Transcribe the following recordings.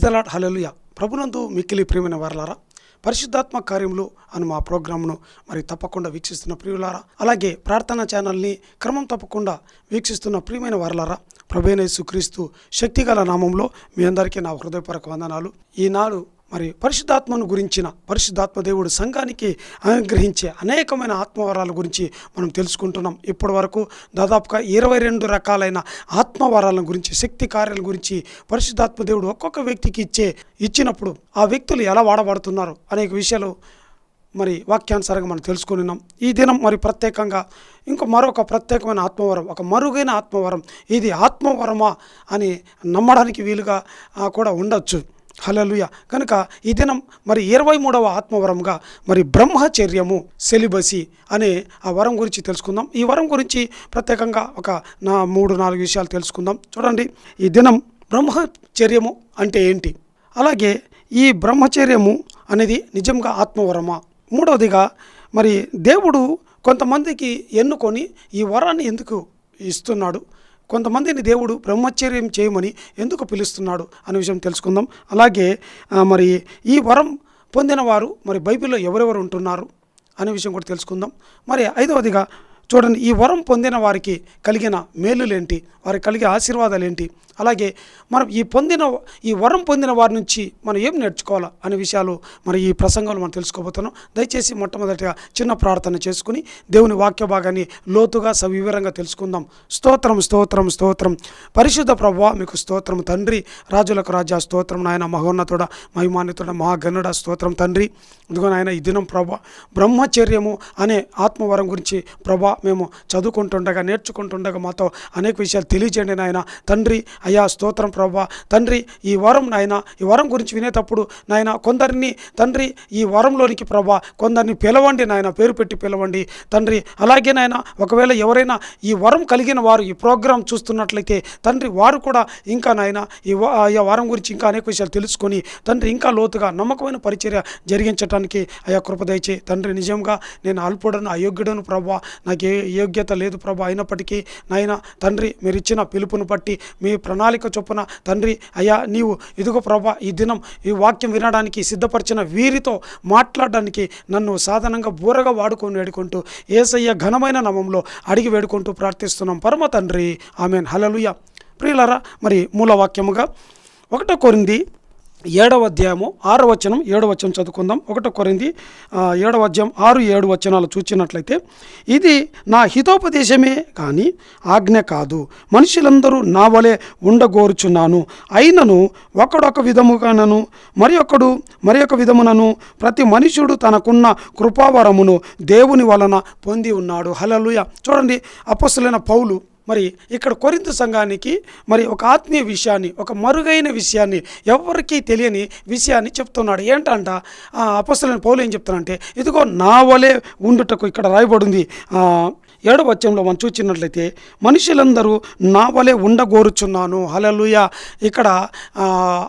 The lord. హల్లెలూయా. ప్రభునందు మిక్కిలి ప్రియమైన వారలారా, పరిశుద్ధాత్మ కార్యములు అని మా ప్రోగ్రామ్ను మరి తప్పకుండా వీక్షిస్తున్న ప్రియులారా, అలాగే ప్రార్థనా ఛానల్ని క్రమం తప్పకుండా వీక్షిస్తున్న ప్రియమైన వారలారా, ప్రభువైన యేసుక్రీస్తు శక్తిగల నామంలో మీ అందరికీ నా హృదయపూర్వక వందనాలు. ఈనాడు మరి పరిశుద్ధాత్మను గురించిన పరిశుద్ధాత్మ దేవుడు సంఘానికి అనుగ్రహించే అనేకమైన ఆత్మవరాల గురించి మనం తెలుసుకుంటున్నాం. ఇప్పటి వరకు దాదాపుగా 22 రకాలైన ఆత్మవరాల గురించి, శక్తి కార్యాల గురించి పరిశుద్ధాత్మ దేవుడు ఒక్కొక్క వ్యక్తికి ఇచ్చినప్పుడు ఆ వ్యక్తులు ఎలా వాడబడుతున్నారు అనేక విషయాలు మరి వాక్యానుసారంగా మనం తెలుసుకున్నాం. ఈ దినం మరి ప్రత్యేకంగా మరొక ప్రత్యేకమైన ఆత్మవరం, ఒక మరుగైన ఆత్మవరం, ఇది ఆత్మవరమా అని నమ్మడానికి వీలుగా కూడా ఉండొచ్చు. హల్లెలూయా. కనుక ఈ దినం మరి 23వ ఆత్మవరంగా మరి బ్రహ్మచర్యము, సెలిబసీ అనే ఆ వరం గురించి తెలుసుకుందాం. ఈ వరం గురించి ప్రత్యేకంగా ఒక 3-4 విషయాలు తెలుసుకుందాం. చూడండి, ఈ దినం బ్రహ్మచర్యము అంటే ఏంటి, అలాగే ఈ బ్రహ్మచర్యము అనేది నిజంగా ఆత్మవరమా, మూడవదిగా మరి దేవుడు కొంతమందికి ఎన్నుకొని ఈ వరాన్ని ఎందుకు ఇస్తున్నాడు, కొంతమందిని దేవుడు బ్రహ్మచర్యం చేయమని ఎందుకు పిలుస్తున్నాడు అనే విషయం తెలుసుకుందాం. అలాగే మరి ఈ వరం పొందిన వారు మరి బైబిల్లో ఎవరెవరు ఉంటున్నారు అనే విషయం కూడా తెలుసుకుందాం. మరి 5వదిగా చూడండి, ఈ వరం పొందిన వారికి కలిగిన మేలులేంటి, వారికి కలిగే ఆశీర్వాదాలు ఏంటి, అలాగే మనం ఈ వరం పొందిన వారి నుంచి మనం ఏం నేర్చుకోవాలా అనే విషయాలు మరి ఈ ప్రసంగంలో మనం తెలుసుకోబోతున్నాం. దయచేసి మొట్టమొదటిగా చిన్న ప్రార్థన చేసుకుని దేవుని వాక్య భాగాన్ని లోతుగా సవివరంగా తెలుసుకుందాం. స్తోత్రం స్తోత్రం స్తోత్రం. పరిశుద్ధ ప్రభువా మీకు స్తోత్రం తండ్రి, రాజులకు రాజా స్తోత్రం నాయన, మహోన్నతుడ మహిమాన్వితుడ మహాగణుడ స్తోత్రం తండ్రి. ఇదిగో నాయన, ఈ దినం ప్రభా బ్రహ్మచర్యము అనే ఆత్మవరం గురించి ప్రభా మేము చదువుకుంటుండగా, నేర్చుకుంటుండగా మాతో అనేక విషయాలు తెలియజేయండి నాయన తండ్రి. అయ్యా స్తోత్రం ప్రభా తండ్రి. ఈ వరం నాయన, ఈ వరం గురించి వినేటప్పుడు నాయన కొందరిని తండ్రి ఈ వరంలోనికి ప్రభా కొందరిని పిలవండి నాయన, పేరు పెట్టి పిలవండి తండ్రి. అలాగే నాయన, ఒకవేళ ఎవరైనా ఈ వరం కలిగిన వారు ఈ ప్రోగ్రాం చూస్తున్నట్లయితే తండ్రి, వారు కూడా ఇంకా నాయన ఈ వరం గురించి ఇంకా అనేక విషయాలు తెలుసుకొని తండ్రి ఇంకా లోతుగా నమ్మకమైన పరిచర్య జరిగించడానికి అయ్యా కృప దయచేయి తండ్రి. నిజంగా నేను అల్పుడను, అయోగ్యుడను ప్రభా, నాకు ఏ యోగ్యత లేదు ప్రభా, అయినప్పటికీ నాయన తండ్రి మీరు ఇచ్చిన పిలుపును బట్టి, మీ ప్రణాళిక చొప్పున తండ్రి అయ్యా నీవు ఇదిగో ప్రభా ఈ దినం ఈ వాక్యం వినడానికి సిద్ధపరిచిన వీరితో మాట్లాడడానికి నన్ను సాధనంగా బూరగా వాడుకొని వేడుకుంటూ యేసయ్య ఘనమైన నామములో అడిగి వేడుకుంటూ ప్రార్థిస్తున్నాం పరమ తండ్రి, ఆమేన్. హల్లెలూయా. ప్రియులారా, మరి మూల వాక్యముగా 1 కొరింథీ 7వ అధ్యాయము 6వ వచనం 7వ వచనం చదువుకుందాం. 1 కొరింథీ 7వ అధ్యాయం 6-7 వచనాలు చూచినట్లయితే, ఇది నా హితోపదేశమే కానీ ఆజ్ఞ కాదు, మనుషులందరూ నా వలె ఉండగోరుచున్నాను. అయినను ఒకడొక విధముగానను మరి ఒక విధమునను ప్రతి మనుషుడు తనకున్న కృపావరమును దేవుని వలన పొంది ఉన్నాడు. హల్లెలూయా. చూడండి, అపొస్తలుడైన పౌలు మరి ఇక్కడ కొరింథు సంఘానికి మరి ఒక ఆత్మీయ విషయాన్ని, ఒక మరుగైన విషయాన్ని, ఎవరికీ తెలియని విషయాన్ని చెప్తున్నాడు. ఏంటంట, అపొస్తలుడైన పౌలు ఏం చెప్తానంటే, ఇదిగో నా వలె ఉండుటకు ఇక్కడ రాయబడింది 7వ వచనంలో మనం చూచినట్లయితే, మనుషులందరూ నా వలె ఉండగోరుచున్నాను. హల్లెలూయా. ఇక్కడ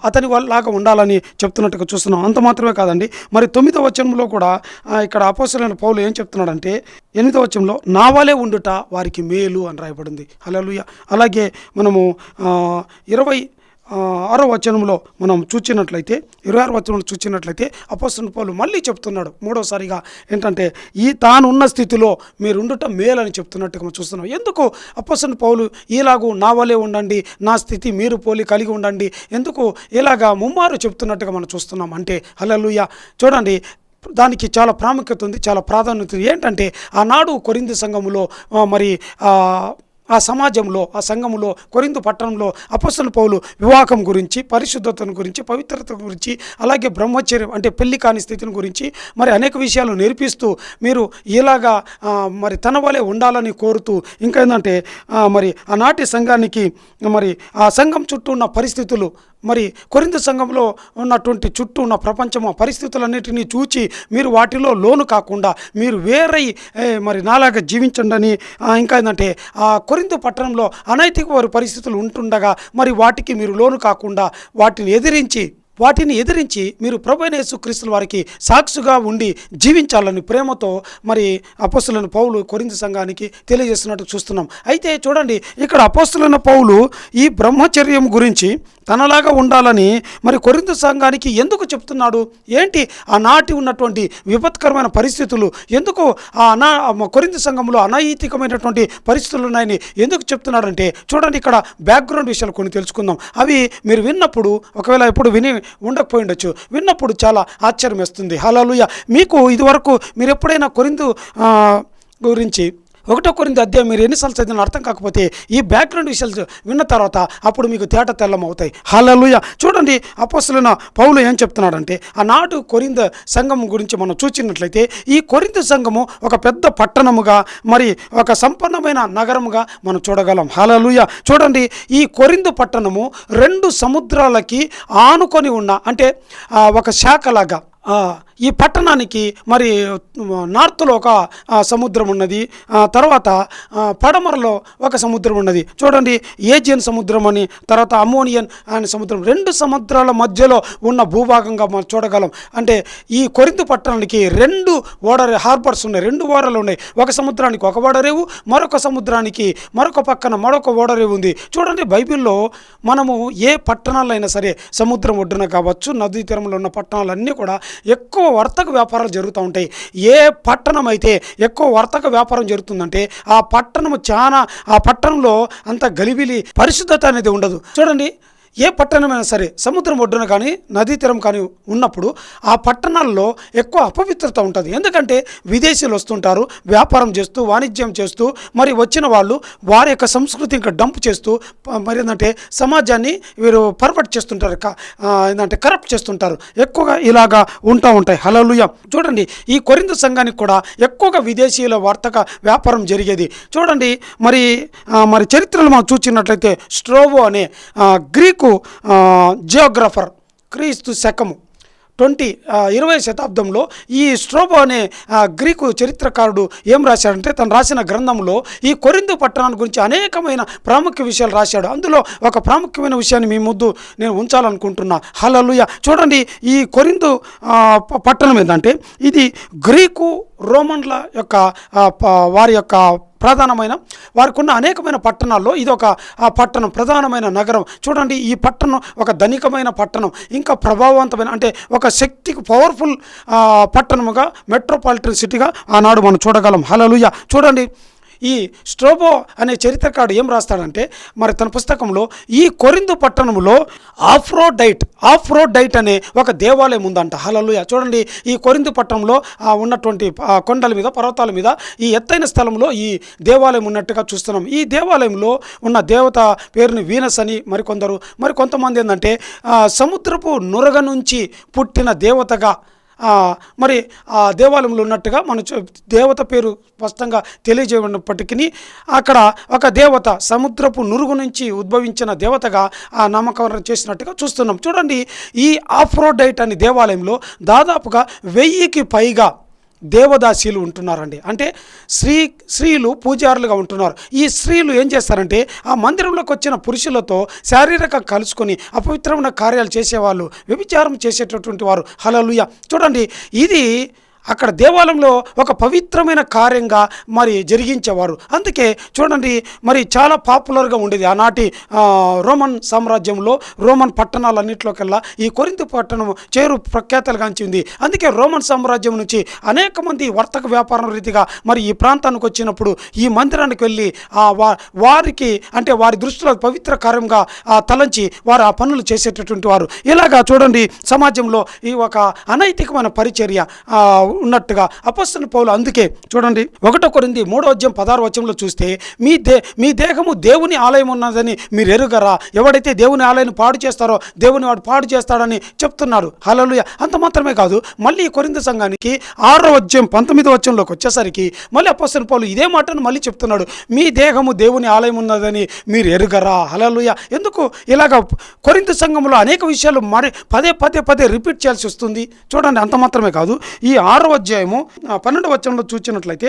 అతని లాగా ఉండాలని చెప్తున్నట్టుగా చూస్తున్నాం. అంత మాత్రమే కాదండి, మరి 9వ వచనంలో కూడా ఇక్కడ అపొస్తలుడైన పౌలు ఏం చెప్తున్నాడంటే, 8వ వచనంలో నా వలె ఉండుట వారికి మేలు అని రాయబడింది. హల్లెలూయా. అలాగే మనము 26వ వచనంలో మనం చూచినట్లయితే, 26వ వచనంలో చూచినట్లయితే అపొస్తలుడైన పౌలు మళ్ళీ చెప్తున్నాడు మూడోసారిగా ఏంటంటే, తానున్న స్థితిలో మీరు ఉండుట మేలని చెప్తున్నట్టుగా మనం చూస్తున్నాం. ఎందుకు అపొస్తలుడైన పౌలు ఇలాగూ నా వలె ఉండండి, నా స్థితి మీరు పోలి కలిగి ఉండండి, ఎందుకు ఇలాగా ముమ్మారు చెప్తున్నట్టుగా మనం చూస్తున్నాం అంటే, హల్లెలూయా. చూడండి, దానికి చాలా ప్రాముఖ్యత ఉంది, చాలా ప్రాధాన్యత ఉంది. ఏంటంటే, ఆనాడు కొరింథీ సంఘములో మరి ఆ సమాజంలో, ఆ సంఘములో, కొరింథు పట్టణంలో అపొస్తలుడైన పౌలు వివాహం గురించి, పరిశుద్ధతను గురించి, పవిత్రత గురించి, అలాగే బ్రహ్మచర్యం అంటే పెళ్లి కాని స్థితిని గురించి మరి అనేక విషయాలు నేర్పిస్తూ మీరు ఇలాగా మరి తన వలె ఉండాలని కోరుతూ, ఇంకా ఏంటంటే మరి ఆనాటి సంఘానికి మరి ఆ సంఘం చుట్టూ ఉన్న పరిస్థితులు, మరి కొరింథు సంఘంలో ఉన్నటువంటి చుట్టూ ఉన్న ప్రపంచము పరిస్థితులన్నిటినీ చూచి మీరు వాటిలో లోను కాకుండా మీరు వేరై మరి నాలాగా జీవించండి. ఇంకా ఏంటంటే ఆ కొరింథు పట్టణంలో అనైతిక వారి పరిస్థితులు ఉంటుండగా మరి వాటికి మీరు లోను కాకుండా వాటిని ఎదిరించి వాటిని ఎదిరించి మీరు ప్రభువైన యేసుక్రీస్తు వారికి సాక్షిగా ఉండి జీవించాలని ప్రేమతో మరి అపోస్తలుడైన పౌలు కొరింథీ సంఘానికి తెలియజేస్తున్నట్టు చూస్తున్నాం. అయితే చూడండి, ఇక్కడ అపోస్తలుడైన పౌలు ఈ బ్రహ్మచర్యం గురించి తనలాగా ఉండాలని మరి కొరింథీ సంఘానికి ఎందుకు చెప్తున్నాడు? ఏంటి ఆనాటి ఉన్నటువంటి విపత్కరమైన పరిస్థితులు, ఎందుకు కొరింథీ సంఘంలో అనైతికమైనటువంటి పరిస్థితులు ఉన్నాయని ఎందుకు చెప్తున్నాడంటే, చూడండి ఇక్కడ బ్యాక్గ్రౌండ్ విషయాలు కొన్ని తెలుసుకుందాం. అవి మీరు విన్నప్పుడు, ఒకవేళ ఎప్పుడు విని ఉండకపోయి ఉండొచ్చు, విన్నప్పుడు చాలా ఆశ్చర్యం వేస్తుంది. హల్లెలూయా. మీకు ఇదివరకు మీరు ఎప్పుడైనా కొరింథీ గురించి 1 కొరింథీ అధ్యాయం మీరు ఎన్నిసార్లు చదివిన అర్థం కాకపోతే ఈ బ్యాక్గ్రౌండ్ విషయాలు విన్న తర్వాత అప్పుడు మీకు తేట తెల్లం అవుతాయి. హల్లెలూయా. చూడండి, అపోస్తలుడైన పౌలు ఏం చెప్తున్నాడంటే, ఆనాడు కొరింథీ సంఘం గురించి మనం చూసినట్లయితే ఈ కొరింథీ సంఘము ఒక పెద్ద పట్టణముగా, మరి ఒక సంపన్నమైన నగరముగా మనం చూడగలం. హల్లెలూయా. చూడండి, ఈ కొరింథీ పట్టణము 2 సముద్రాలకి ఆనుకొని ఉన్న, అంటే ఒక శాఖలాగా ఈ పట్టణానికి మరి నార్త్లో ఒక సముద్రం ఉన్నది, తర్వాత పడమరలో ఒక సముద్రం ఉన్నది. చూడండి, ఏజియన్ సముద్రం అని, తర్వాత అమోనియన్ అనే సముద్రం, 2 సముద్రాల మధ్యలో ఉన్న భూభాగంగా మనం చూడగలం. అంటే ఈ కొరింథీ పట్టణానికి 2 హార్బర్స్ ఉన్నాయి, 2 ఓడలు ఉన్నాయి. ఒక సముద్రానికి ఒక ఓడరేవు, మరొక సముద్రానికి మరొక పక్కన మరొక ఓడరేవు ఉంది. చూడండి, బైబిల్లో మనము ఏ పట్టణాలైనా సరే, సముద్రం ఒడ్డున కావచ్చు, నదీ తీరంలో ఉన్న పట్టణాలన్నీ కూడా ఎక్కువ వర్తక వ్యాపారాలు జరుగుతూ ఉంటాయి. ఏ పట్టణం అయితే ఎక్కువ వర్తక వ్యాపారం జరుగుతుందంటే ఆ పట్టణంలో అంత గలిబిలి, పరిశుద్ధత అనేది ఉండదు. చూడండి, ఏ పట్టణమైనా సరే సముద్రం ఒడ్డున కానీ నదీ తీరం కానీ ఉన్నప్పుడు ఆ పట్టణాల్లో ఎక్కువ అపవిత్రత ఉంటుంది. ఎందుకంటే విదేశీయులు వస్తుంటారు, వ్యాపారం చేస్తూ, వాణిజ్యం చేస్తూ, మరి వచ్చిన వాళ్ళు వారి యొక్క సంస్కృతి ఇంకా డంప్ చేస్తూ, మరి ఏంటంటే సమాజాన్ని వీరు పర్వర్ట్ చేస్తుంటారు, ఏంటంటే కరప్ట్ చేస్తుంటారు. ఎక్కువగా ఇలాగా ఉంటాయి. హల్లెలూయా. చూడండి, ఈ కొరింథీ సంఘానికి కూడా ఎక్కువగా విదేశీయుల వర్తక వ్యాపారం జరిగేది. చూడండి, మరి చరిత్రలో మనం చూసినట్లయితే స్ట్రోబో అనే గ్రీకు జియోగ్రాఫర్ క్రీస్తు శకము 20వ శతాబ్దంలో ఈ స్ట్రోబో అనే గ్రీకు చరిత్రకారుడు ఏం రాశాడంటే, తను రాసిన గ్రంథంలో ఈ కొరింథీ పట్టణాన్ని గురించి అనేకమైన ప్రాముఖ్య విషయాలు రాశాడు. అందులో ఒక ప్రాముఖ్యమైన విషయాన్ని మీ ముందు నేను ఉంచాలనుకుంటున్నా. హల్లెలూయా. చూడండి, ఈ కొరింథీ పట్టణం ఏంటంటే, ఇది గ్రీకు రోమన్ల యొక్క వారి యొక్క ప్రధానమైన, వారికి ఉన్న అనేకమైన పట్టణాల్లో ఇది ఒక పట్టణం, ప్రధానమైన నగరం. చూడండి, ఈ పట్టణం ఒక ధనికమైన పట్టణం, ఇంకా ప్రభావవంతమైన, అంటే ఒక శక్తికి పవర్ఫుల్ పట్టణముగా, మెట్రోపాలిటన్ సిటీగా ఆనాడు మనం చూడగలం. హల్లెలూయా. చూడండి, ఈ స్ట్రోబో అనే చరిత్రకారుడు ఏం రాస్తాడంటే, మరి తన పుస్తకంలో ఈ కొరింథీ పట్టణంలో ఆఫ్రోడైట్ అనే ఒక దేవాలయం ఉందంట. హల్లెలూయా. చూడండి, ఈ కొరింథీ పట్టణంలో ఉన్నటువంటి కొండల మీద, పర్వతాల మీద, ఈ ఎత్తైన స్థలంలో ఈ దేవాలయం ఉన్నట్టుగా చూస్తున్నాం. ఈ దేవాలయంలో ఉన్న దేవత పేరుని వీనస్ అని కొంతమంది ఏంటంటే సముద్రపు నురగ నుంచి పుట్టిన దేవతగా మరి ఆ దేవాలయంలో ఉన్నట్టుగా మన దేవత పేరు స్పష్టంగా తెలియజేయనప్పటికీ అక్కడ ఒక దేవత సముద్రపు నురుగు నుంచి ఉద్భవించిన దేవతగా ఆ నామకరణం చేసినట్టుగా చూస్తున్నాం. చూడండి, ఈ ఆఫ్రోడైట్ అనే దేవాలయంలో దాదాపుగా 1000కి పైగా దేవదాసీలు ఉంటున్నారండి. అంటే స్త్రీలు పూజారులుగా ఉంటున్నారు. ఈ స్త్రీలు ఏం చేస్తారంటే ఆ మందిరంలోకి వచ్చిన పురుషులతో శారీరక కలుసుకొని అపవిత్రమైన కార్యాలు చేసేవాళ్ళు, వ్యభిచారం చేసేటటువంటి వారు. హల్లెలూయా. చూడండి, ఇది అక్కడ దేవాలయంలో ఒక పవిత్రమైన కార్యంగా మరి జరిగించేవారు. అందుకే చూడండి, మరి చాలా పాపులర్గా ఉండేది ఆనాటి రోమన్ సామ్రాజ్యంలో, రోమన్ పట్టణాలన్నింటిలోకెల్లా ఈ కొరింథీ పట్టణం ప్రఖ్యాతలుగాంచింది. అందుకే రోమన్ సామ్రాజ్యం నుంచి అనేక మంది వర్తక వ్యాపారం రీతిగా మరి ఈ ప్రాంతానికి వచ్చినప్పుడు ఈ మందిరానికి వెళ్ళి వారికి, అంటే వారి దృష్టిలో పవిత్ర కార్యంగా తలంచి వారు ఆ పనులు చేసేటటువంటి వారు. ఇలాగా చూడండి, సమాజంలో ఈ ఒక అనైతికమైన పరిచర్య ఉన్నట్టుగా అపోస్తలుడైన పౌలు, అందుకే చూడండి 1 కొరింథీ 3:16 చూస్తే మీ దేహము దేవుని ఆలయం ఉన్నదని మీరు ఎరుగరా, ఎవడైతే దేవుని ఆలయాన్ని పాడు చేస్తారో దేవుని వాడు పాడు చేస్తాడని చెప్తున్నారు. హల్లెలూయా. అంత మాత్రమే కాదు, మళ్ళీ కొరింథీ సంఘానికి 6:19 వచ్చేసరికి మళ్ళీ అపోస్తలుడైన పౌలు ఇదే మాటను మళ్ళీ చెప్తున్నాడు, మీ దేహము దేవుని ఆలయం ఉన్నదని మీరు ఎరుగరా. హల్లెలూయా. ఎందుకు ఇలాగ కొరింథీ సంఘంలో అనేక విషయాలు మరి పదే రిపీట్ చేయాల్సి వస్తుంది. చూడండి, అంత మాత్రమే కాదు, ఈ 6 6వ అధ్యాయము 12వ వచనంలో చూచినట్లయితే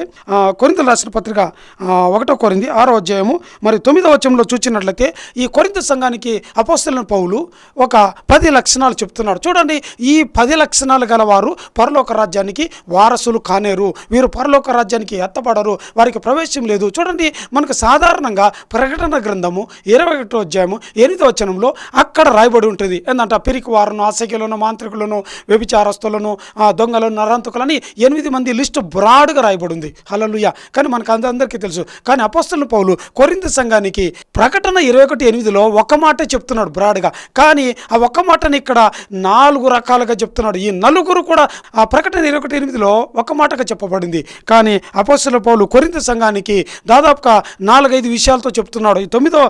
కొరింథీయులకు రాసిన పత్రిక 1 కొరింథీ 6వ అధ్యాయము మరి 9వ వచనంలో చూచినట్లయితే ఈ కొరింథీ సంఘానికి అపోస్తలుడైన పౌలు ఒక 10 లక్షణాలు చెప్తున్నాడు. చూడండి, ఈ 10 లక్షణాలు గలవారు పరలోక రాజ్యానికి వారసులు కానేరు, వీరు పరలోక రాజ్యానికి ఎత్తబడరు, వారికి ప్రవేశం లేదు. చూడండి, మనకు సాధారణంగా ప్రకటన గ్రంథము 21వ అధ్యాయము 8వ వచనంలో అక్కడ రాయబడి ఉంటుంది. ఏంటంటే పిరికి వారును, ఆసక్తులను, మాంత్రికులను, వ్యభిచారస్తులను, దొంగలను, నరాంతకులని 8 మంది లిస్టు బ్రాడ్గా రాయబడి ఉంది. హల్లెలూయా. కానీ మనకు అందరికీ తెలుసు. కానీ అపోస్తలుడైన పౌలు కొరింథీ సంఘానికి ప్రకటన 21:8లో ఒక మాట చెప్తున్నాడు బ్రాడ్గా. కానీ ఆ ఒక్క మాటని ఇక్కడ 4 రకాలుగా చెప్తున్నాడు. ఈ నలుగురు కూడా ఆ ప్రకటన 21:8లో ఒక మాటగా చెప్పబడింది. కానీ అపోస్తలుడైన పౌలు కొరింథీ సంఘానికి దాదాపుగా 4-5 విషయాలతో చెప్తున్నాడు. ఈ 9వ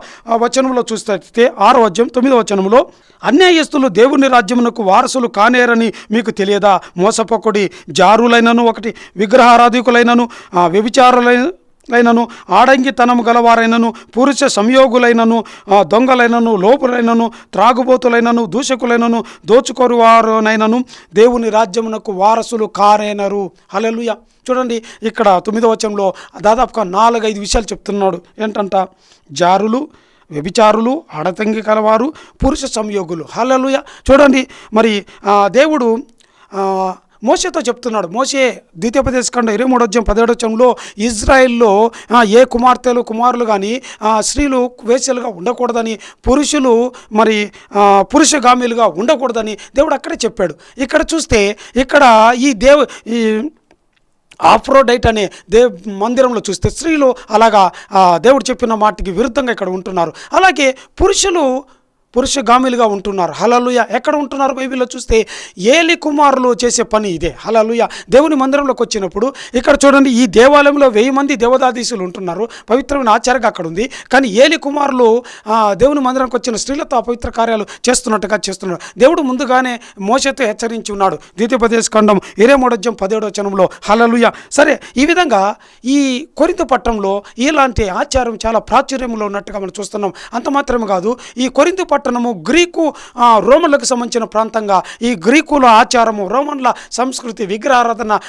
వచనంలో చూస్తే 6వ అధ్యాయం 9వ వచనంలో, అన్యాయస్తులు దేవుని రాజ్యమునకు వారసులు కానేరని మీకు తెలియదా? మోసపోకుడి, జారులైనను, ఒకటి విగ్రహారాధికులైనను, వ్యభిచారులైనను, ఆడంగితనము గలవారైనను, పురుష సంయోగులైనను, దొంగలైనను, లోపులైనను, త్రాగుబోతులైనను, దూషకులైనను, దోచుకోరువారునైనను దేవుని రాజ్యమునకు వారసులు కానేనరు. హల్లెలూయా. చూడండి, ఇక్కడ 9వ వచనంలో దాదాపుగా 4-5 విషయాలు చెప్తున్నాడు. ఏంటంట? జారులు, వ్యభిచారులు, ఆడతంగి కలవారు, పురుష సంయోగులు. హల్లెలూయా. చూడండి, మరి దేవుడు మోషేతో చెప్తున్నాడు. మోషే ద్వితీయోపదేశకాండం 23వ అధ్యాయం 17వ వచనంలో ఇజ్రాయెల్లో ఏ కుమారులు కానీ స్త్రీలు వేశ్యలుగా ఉండకూడదని, పురుషులు మరి పురుషగామిలుగా ఉండకూడదని దేవుడు అక్కడే చెప్పాడు. ఇక్కడ చూస్తే ఇక్కడ ఈ ఆఫ్రోడైట్ అనే మందిరంలో చూస్తే స్త్రీలు అలాగా దేవుడు చెప్పిన మాటకి విరుద్ధంగా ఇక్కడ ఉంటున్నారు. అలాగే పురుషగామిలుగా ఉంటున్నారు. హల్లెలూయా. ఎక్కడ ఉంటున్నారు? బైబిల్లో చూస్తే ఏలి కుమారులు చేసే పని ఇదే. హల్లెలూయా. దేవుని మందిరంలోకి వచ్చినప్పుడు ఇక్కడ చూడండి, ఈ దేవాలయంలో 1000 మంది దేవదాధీశులు ఉంటున్నారు. పవిత్రమైన ఆచారంగా అక్కడ ఉంది. కానీ ఏలి కుమారులు దేవుని మందిరంకి వచ్చిన స్త్రీలతో అపవిత్ర కార్యాలు చేస్తున్నట్టుగా చేస్తున్నారు. దేవుడు ముందుగానే మోషేతో హెచ్చరించి ఉన్నాడు. ద్వితీయోపదేశకాండం 23వ అధ్యాయం 17వ వచనంలో. హల్లెలూయా. సరే, ఈ విధంగా ఈ కొరింథీ పట్టణంలో ఇలాంటి ఆచారం చాలా ప్రాచుర్యంలో ఉన్నట్టుగా మనం చూస్తున్నాం. అంత మాత్రమే కాదు, ఈ కొరింథీ పట్టణము గ్రీకు రోమన్లకు సంబంధించిన ప్రాంతంగా, ఈ గ్రీకుల ఆచారము, రోమన్ల సంస్కృతి, విగ్రహారాధన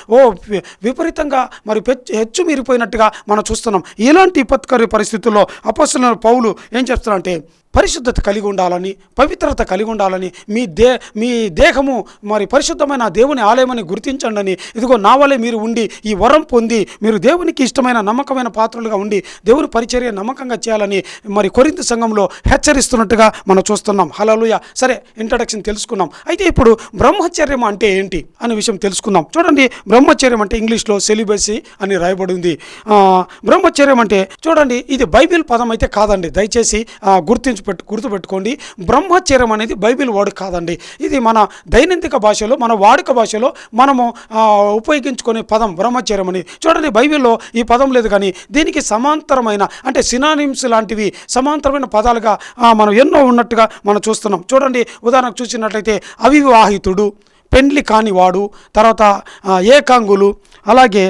విపరీతంగా మరి హెచ్చు మీరిపోయినట్టుగా మనం చూస్తున్నాం. ఇలాంటి విపత్కర పరిస్థితుల్లో అపోస్తలుడైన పౌలు ఏం చేస్తున్నారంటే, పరిశుద్ధత కలిగి ఉండాలని, పవిత్రత కలిగి ఉండాలని, మీ దేహము మరి పరిశుద్ధమైన దేవుని ఆలయమని గుర్తించండి అని, ఇదిగో నా వలె మీరు ఉండి ఈ వరం పొంది మీరు దేవునికి ఇష్టమైన నమ్మకమైన పాత్రలుగా ఉండి దేవుని పరిచర్య నమ్మకంగా చేయాలని మరి కొరింథీ సంఘంలో హెచ్చరిస్తున్నట్టుగా మనం చూస్తున్నాం. హల్లెలూయా. సరే, ఇంట్రడక్షన్ తెలుసుకున్నాం. అయితే ఇప్పుడు బ్రహ్మచర్యం అంటే ఏంటి అనే విషయం తెలుసుకుందాం. చూడండి, బ్రహ్మచర్యం అంటే ఇంగ్లీష్లో సెలిబసీ అని రాయబడి ఉంది. బ్రహ్మచర్యం అంటే చూడండి, ఇది బైబిల్ పదం అయితే కాదండి. దయచేసి గుర్తుపెట్టుకోండి. బ్రహ్మచర్యం అనేది బైబిల్ వర్డ్ కాదండి. ఇది మన దైనందిక భాషలో, మన వాడుక భాషలో మనము ఉపయోగించుకునే పదం బ్రహ్మచర్యం అని. చూడండి, బైబిల్లో ఈ పదం లేదు, కానీ దీనికి సమాంతరమైన అంటే సినానిమ్స్ లాంటివి సమాంతరమైన పదాలుగా మనం ఎన్నో ఉన్నట్టుగా మనం చూస్తున్నాం. చూడండి, ఉదాహరణకు చూసినట్లయితే అవివాహితుడు, పెండ్లి కానివాడు, తర్వాత ఏకాంగులు, అలాగే